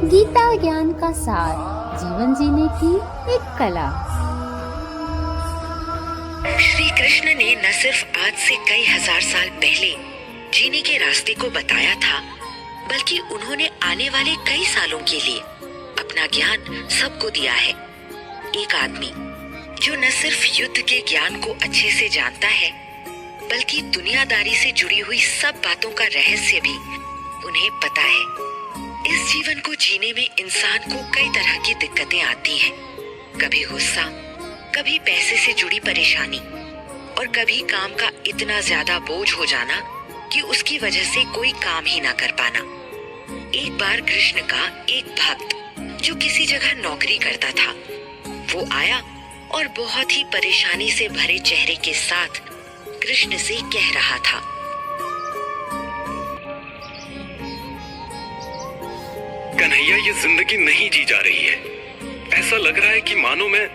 गीता ज्ञान का सार, जीवन जीने की एक कला। श्री कृष्ण ने न सिर्फ आज से कई हजार साल पहले जीने के रास्ते को बताया था, बल्कि उन्होंने आने वाले कई सालों के लिए अपना ज्ञान सबको दिया है। एक आदमी जो न सिर्फ युद्ध के ज्ञान को अच्छे से जानता है, बल्कि दुनियादारी से जुड़ी हुई सब बातों का रहस्य भी उन्हें पता है। इस जीवन को जीने में इंसान को कई तरह की दिक्कतें आती हैं। कभी गुस्सा, कभी पैसे से जुड़ी परेशानी और कभी काम का इतना ज्यादा बोझ हो जाना कि उसकी वजह से कोई काम ही ना कर पाना। एक बार कृष्ण का एक भक्त जो किसी जगह नौकरी करता था, वो आया और बहुत ही परेशानी से भरे चेहरे के साथ कृष्ण से कह रहा था, कन्हैया, ये जिंदगी नहीं जी जा रही है। ऐसा लग रहा है कि मानो मैं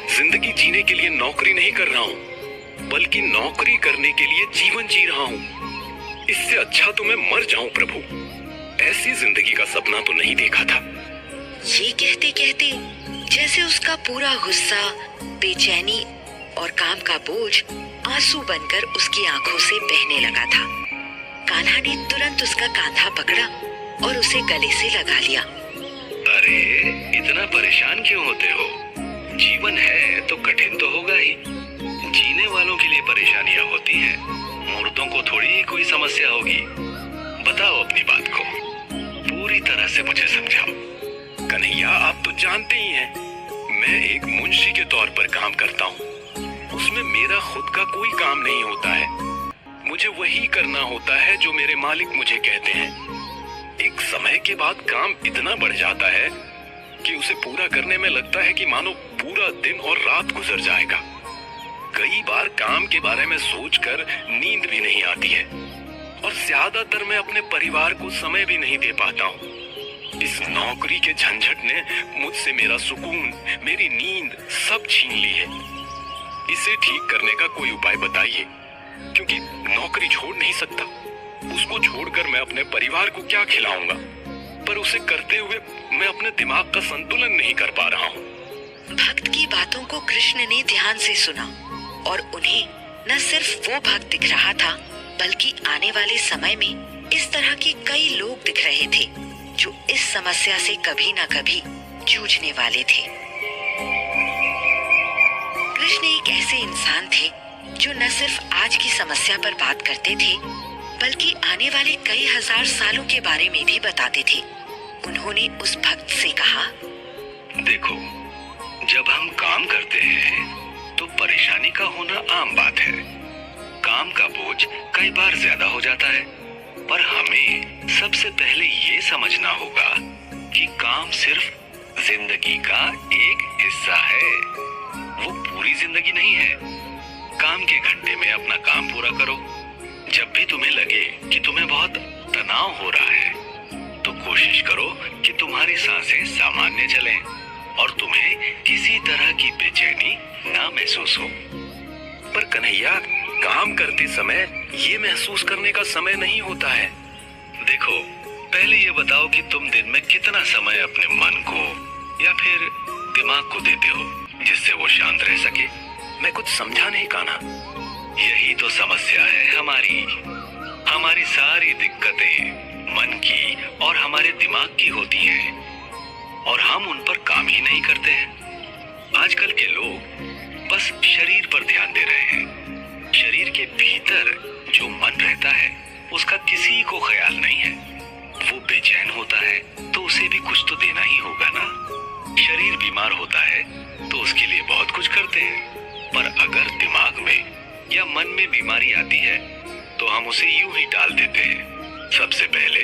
जिंदगी जीने के लिए नौकरी नहीं कर रहा हूँ, बल्कि नौकरी करने के लिए जीवन जी रहा हूँ। इससे अच्छा तो मैं मर जाऊं प्रभु। ऐसी जिंदगी का सपना तो नहीं देखा था। ये कहते कहते जैसे उसका पूरा गुस्सा, बेचैनी और काम का बोझ आंसू बनकर उसकी आंखों से बहने लगा था। कान्हा ने तुरंत उसका कांधा पकड़ा और उसे गले से लगा लिया। अरे, इतना परेशान क्यों होते हो? जीवन है तो कठिन तो होगा ही। जीने वालों के लिए परेशानियां होती हैं, मुर्दों को थोड़ी ही कोई समस्या होगी। बताओ अपनी बात को, पूरी तरह से मुझे समझाओ। कन्हैया, आप तो जानते ही हैं, मैं एक मुंशी के तौर पर काम करता हूँ। उसमें मेरा खुद का कोई काम नहीं होता है। मुझे वही करना होता है जो मेरे मालिक मुझे कहते हैं। एक समय के बाद काम इतना बढ़ जाता है कि उसे पूरा करने में लगता है कि मानो पूरा दिन और रात गुजर जाएगा। कई बार काम के बारे में सोचकर नींद भी नहीं आती है और ज्यादातर मैं अपने परिवार को समय भी नहीं दे पाता हूँ। इस नौकरी के झंझट ने मुझसे मेरा सुकून, मेरी नींद सब छीन ली है। इसे ठीक करने का कोई उपाय बताइए, क्योंकि नौकरी छोड़ नहीं सकता। उसको छोड़कर मैं अपने परिवार को क्या खिलाऊंगा? पर उसे करते हुए मैं अपने दिमाग का संतुलन नहीं कर पा रहा हूँ। भक्त की बातों को कृष्ण ने ध्यान से सुना और उन्हें न सिर्फ वो भक्त दिख रहा था, बल्कि आने वाले समय में इस तरह के कई लोग दिख रहे थे जो इस समस्या से कभी न कभी जूझने वाले थे। कृष्ण एक ऐसे इंसान थे जो न सिर्फ आज की समस्या पर बात करते थे, बल्कि आने वाले कई हजार सालों के बारे में भी बताते थे। उन्होंने उस भक्त से कहा, देखो, जब हम काम करते हैं तो परेशानी का होना आम बात है। काम का बोझ कई बार ज्यादा हो जाता है, पर हमें सबसे पहले ये समझना होगा कि काम सिर्फ जिंदगी का एक हिस्सा है, वो पूरी जिंदगी नहीं है। काम के घंटे में अपना काम पूरा करो। जब भी तुम्हें लगे कि तुम्हें बहुत तनाव हो रहा है, तो कोशिश करो कि तुम्हारी सांसें सामान्य चलें और तुम्हें किसी तरह की बेचैनी ना महसूस हो। पर कन्हैया, काम करते समय ये महसूस करने का समय नहीं होता है। देखो, पहले ये बताओ कि तुम दिन में कितना समय अपने मन को या फिर दिमाग को देते हो जिससे वो शांत रह सके? मैं कुछ समझा नहीं कान्हा। यही तो समस्या है हमारी सारी दिक्कतें मन की और हमारे दिमाग की होती हैं और हम उन पर काम ही नहीं करते हैं। आजकल के लोग बस शरीर पर ध्यान दे रहे हैं। शरीर के भीतर जो मन रहता है उसका किसी को ख्याल नहीं है। वो बेचैन होता है तो उसे भी कुछ तो देना ही होगा ना। शरीर बीमार होता है तो उसके लिए बहुत कुछ करते हैं, पर अगर दिमाग में या मन में बीमारी आती है तो हम उसे यूं ही टाल देते हैं। सबसे पहले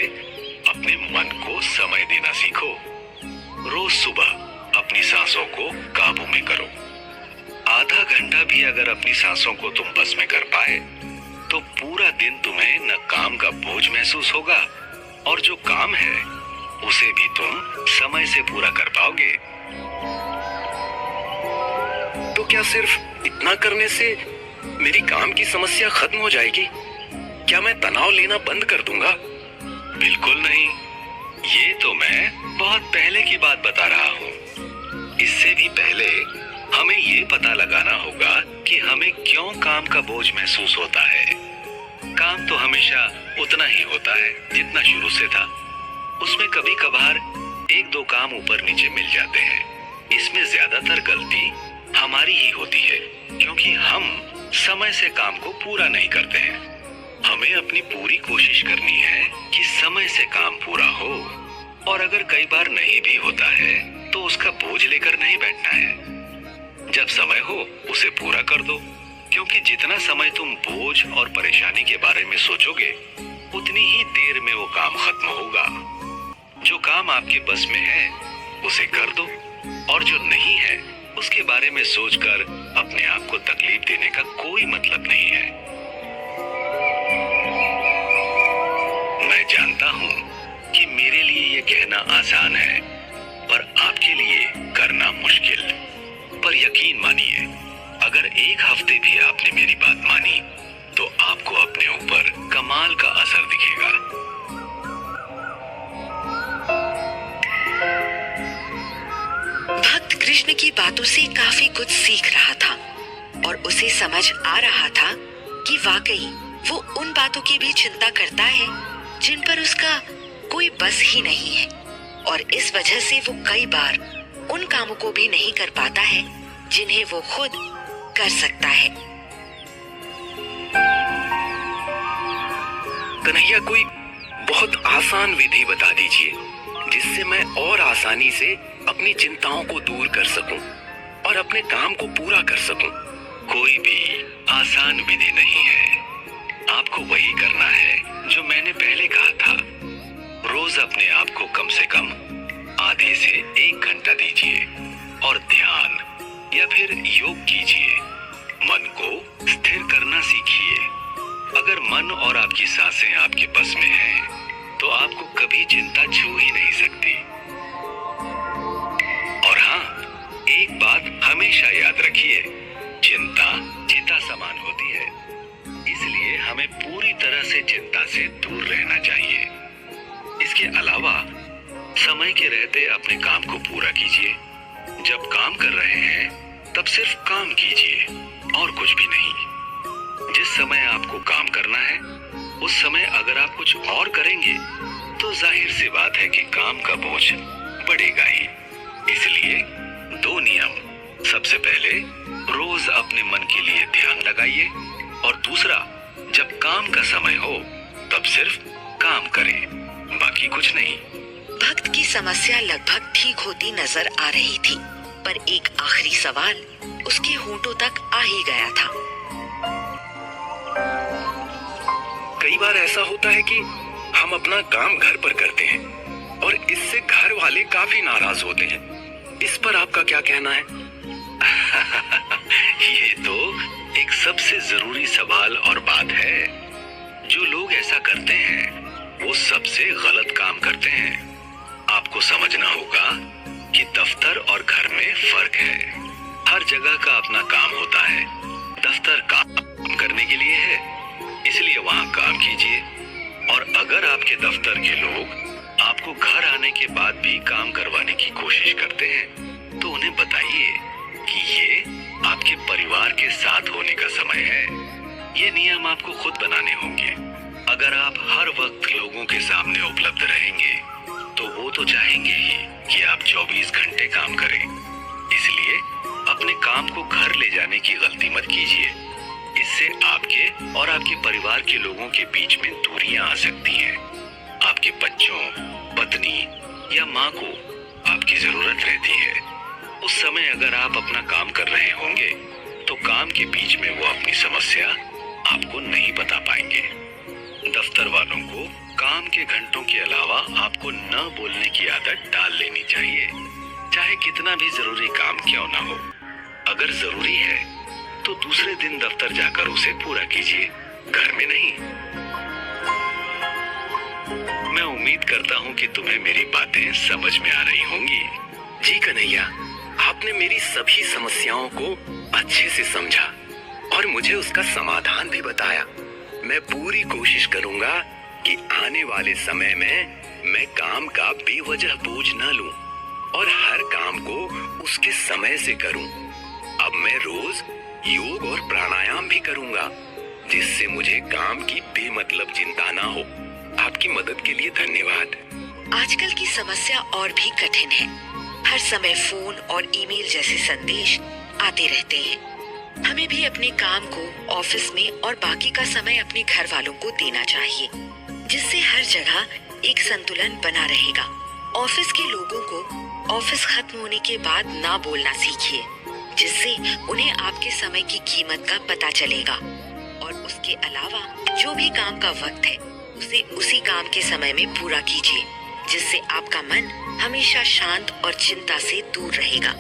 अपने मन को समय देना सीखो। रोज सुबह अपनी सांसों को काबू में करो। आधा घंटा भी अगर अपनी सांसों को तुम बस में कर पाए तो पूरा दिन तुम्हें न काम का बोझ महसूस होगा और जो काम है उसे भी तुम समय से पूरा कर पाओगे। तो क्या सिर्फ इतना करने से मेरी काम की समस्या खत्म हो जाएगी? क्या मैं तनाव लेना बंद कर दूंगा? बिल्कुल नहीं। ये तो मैं बहुत पहले की बात बता रहा हूँ। इससे भी पहले हमें ये पता लगाना होगा कि हमें क्यों काम का बोझ महसूस होता है। काम तो हमेशा उतना ही होता है जितना शुरू से था। उसमें कभी कभार एक दो काम ऊपर नीचे मिल जाते हैं। इसमें ज्यादातर गलती हमारी ही होती है, क्योंकि हम समय से काम को पूरा नहीं करते हैं। हमें अपनी पूरी कोशिश करनी है कि समय से काम पूरा हो, और अगर कई बार नहीं भी होता है तो उसका बोझ लेकर नहीं बैठना है। जब समय हो उसे पूरा कर दो, क्योंकि जितना समय तुम बोझ और परेशानी के बारे में सोचोगे उतनी ही देर में वो काम खत्म होगा। जो काम आपके बस में है उसे कर दो, और जो नहीं है उसके बारे में सोचकर अपने आप को तकलीफ देने का कोई मतलब नहीं है। मैं जानता हूँ कि मेरे लिए ये कहना आसान है, पर आपके लिए करना मुश्किल। पर यकीन मानिए, अगर एक हफ्ते भी आपने मेरी बात मानी तो आपको अपने ऊपर कमाल का असर दिखेगा। भक्त कृष्ण की बातों से काफी कुछ सीख रहा था, और उसे समझ आ रहा था कि वाकई वो उन बातों की भी चिंता करता है जिन पर उसका कोई बस ही नहीं है, और इस वजह से वो कई बार उन कामों को भी नहीं कर पाता है जिन्हें वो खुद कर सकता है। कन्हैया, कोई बहुत आसान विधि बता दीजिए जिससे मैं और आसानी से अपनी चिंताओं को दूर कर सकूं और अपने काम को पूरा कर सकूं। कोई भी आसान विधि नहीं है। आपको वही करना है जो मैंने पहले कहा था। रोज अपने आप को कम से कम आधे से 1 घंटा दीजिए और ध्यान या फिर योग कीजिए। मन को स्थिर करना सीखिए। अगर मन और आपकी सांसें आपके बस में हैं, तो आपको कभी चिंता छू ही नहीं सकती। और हाँ, एक बात हमेशा याद रखिए, चिंता चिता समान होती है, इसलिए हमें पूरी तरह से चिंता से दूर रहना चाहिए। इसके अलावा समय के रहते अपने काम को पूरा कीजिए। जब काम कर रहे हैं तब सिर्फ काम कीजिए और कुछ भी नहीं। जिस समय आपको काम करना है उस समय अगर आप कुछ और करेंगे तो जाहिर सी बात है कि काम का बोझ बढ़ेगा ही। इसलिए 2 नियम। सबसे पहले, रोज अपने मन के लिए ध्यान लगाइए, और दूसरा, जब काम का समय हो तब सिर्फ काम करें, बाकी कुछ नहीं। भक्त की समस्या लगभग ठीक होती नजर आ रही थी, पर एक आखिरी सवाल उसके होंठों तक आ ही गया था। कई बार ऐसा होता है कि हम अपना काम घर पर करते हैं और इससे घर वाले काफी नाराज होते हैं। इस पर आपका क्या कहना है? ये तो एक सबसे जरूरी सवाल और बात है। जो लोग ऐसा करते हैं वो सबसे गलत काम करते हैं। आपको समझना होगा कि दफ्तर और घर में फर्क है। हर जगह का अपना काम होता है। दफ्तर काम करने के लिए है, इसलिए वहाँ काम कीजिए। और अगर आपके दफ्तर के लोग आपको घर आने के बाद भी काम करवाने की कोशिश करते हैं तो उन्हें बताइए कि ये आपके परिवार के साथ होने का समय है। ये नियम आपको खुद बनाने होंगे। अगर आप हर वक्त लोगों के सामने उपलब्ध रहेंगे तो वो तो चाहेंगे ही कि आप 24 घंटे काम करें। इसलिए अपने काम को घर ले जाने की गलती मत कीजिए। इससे आपके और आपके परिवार के लोगों के बीच में दूरियां आ सकती हैं। आपके बच्चों, पत्नी या माँ को आपकी जरूरत रहती है। उस समय अगर आप अपना काम कर रहे होंगे तो काम के बीच में वो अपनी समस्या आपको नहीं बता पाएंगे। दफ्तर वालों को काम के घंटों के अलावा आपको न बोलने की आदत डाल लेनी चाहिए, चाहे कितना भी जरूरी काम क्यों ना हो। अगर जरूरी है तो दूसरे दिन दफ्तर जाकर उसे पूरा कीजिए, घर में नहीं। मैं उम्मीद करता हूँ कि तुम्हें मेरी बातें समझ में आ रही होंगी। जी कन्हैया, आपने मेरी सभी समस्याओं को अच्छे से समझा और मुझे उसका समाधान भी बताया। मैं पूरी कोशिश करूंगा कि आने वाले समय में मैं काम का बेवजह बोझ न लूं और हर काम को उसके समय से करूं। अब मैं रोज योग और प्राणायाम भी करूंगा, जिससे मुझे काम की बेमतलब चिंता ना हो। आपकी मदद के लिए धन्यवाद। आजकल की समस्या और भी कठिन है। हर समय फोन और ईमेल जैसे संदेश आते रहते हैं। हमें भी अपने काम को ऑफिस में और बाकी का समय अपने घर वालों को देना चाहिए, जिससे हर जगह एक संतुलन बना रहेगा। ऑफिस के लोगों को ऑफिस खत्म होने के बाद ना बोलना सीखिए, जिससे उन्हें आपके समय की कीमत का पता चलेगा। और उसके अलावा जो भी काम का वक्त है उसे उसी काम के समय में पूरा कीजिए, जिससे आपका मन हमेशा शांत और चिंता से दूर रहेगा।